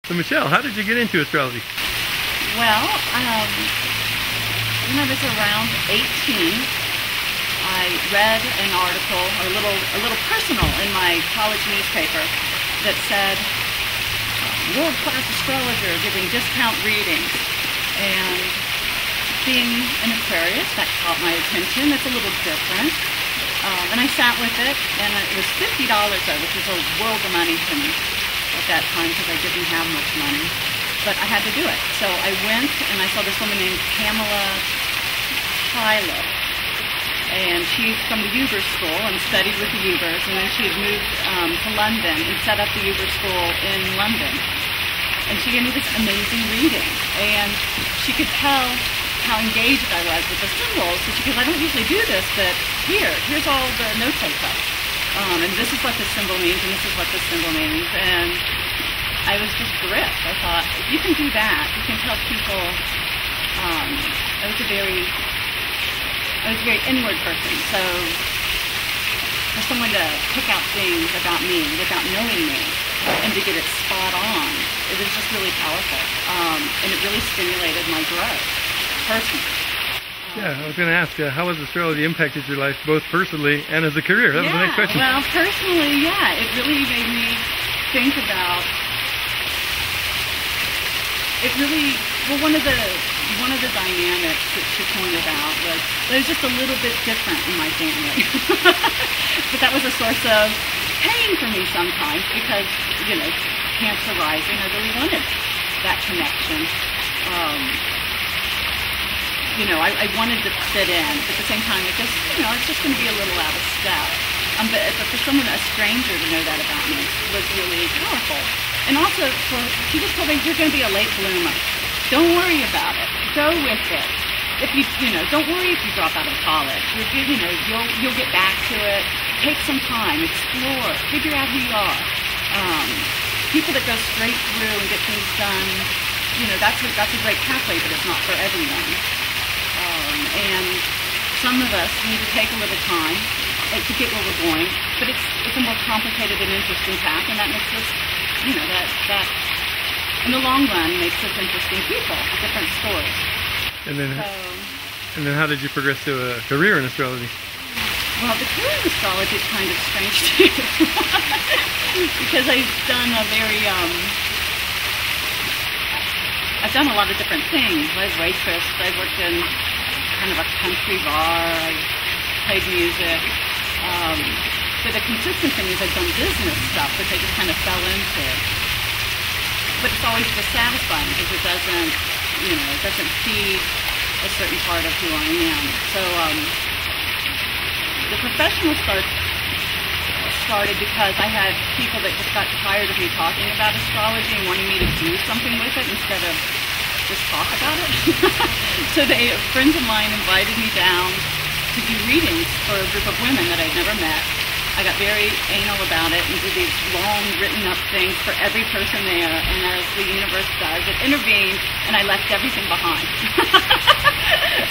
So Michelle, how did you get into astrology? Well, when I was around 18, I read an article, a little personal in my college newspaper that said, world-class astrologer giving discount readings. And being an Aquarius, that caught my attention. It's a little different. And I sat with it, and it was $50 though, which was a world of money to me at that time because I didn't have much money. But I had to do it. So I went and I saw this woman named Pamela Tyler. And she's from the Uber School and studied with the Ubers. And then she had moved to London and set up the Uber School in London. And she gave me this amazing reading. And she could tell how engaged I was with the symbols. So she goes, I don't usually do this, but here's all the notes I took. And this is what this symbol means, and this is what this symbol means. And I was just gripped. I thought, if you can do that, you can tell people. I was a very inward person. So for someone to pick out things about me without knowing me and to get it spot on, it was just really powerful. And it really stimulated my growth personally. Yeah, I was going to ask, how has astrology impacted your life, both personally and as a career? That was the next question. Well, personally, yeah, it really made me think about. One of the dynamics that she pointed out was that it was just a little bit different in my family. But that was a source of pain for me sometimes because, Cancer rising, I really wanted that connection. I wanted to fit in, but at the same time, it's just going to be a little out of step. But for someone, a stranger, to know that about me was really powerful. And also, she just told me, you're going to be a late bloomer. Don't worry about it. Go with it. If don't worry if you drop out of college. You'll get back to it. Take some time. Explore. Figure out who you are. People that go straight through and get things done, that's a great pathway, but it's not for everyone. And some of us need to take a little time to get where we're going, but it's a more complicated and interesting path, and that makes us, that in the long run makes us interesting people, different stories. And then how did you progress to a career in astrology? Well, the career in astrology is kind of strange too, because I've done a lot of different things. I've waitressed, I've worked in kind of a country bar, I've played music. But the consistent thing is I've done business stuff, which I just kind of fell into. But it's always dissatisfying because it doesn't feed a certain part of who I am. So the professional started because I had people that just got tired of me talking about astrology and wanting me to do something with it instead of just talk about it. So friends of mine invited me down to do readings for a group of women that I'd never met. I got very anal about it and did these long written up things for every person there, and as the universe does, it intervened and I left everything behind.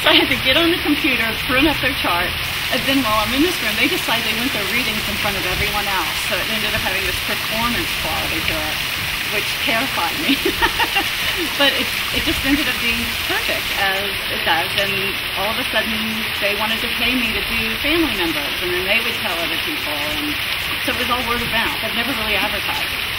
So I had to get on the computer, print up their chart, and then while I'm in this room, they decide they want their readings in front of everyone else. So it ended up having this performance quality to it, which terrified me. But it just ended up being perfect, as it does, and all of a sudden they wanted to pay me to do family members, and then they would tell other people, and so it was all word of mouth. I've never really advertised.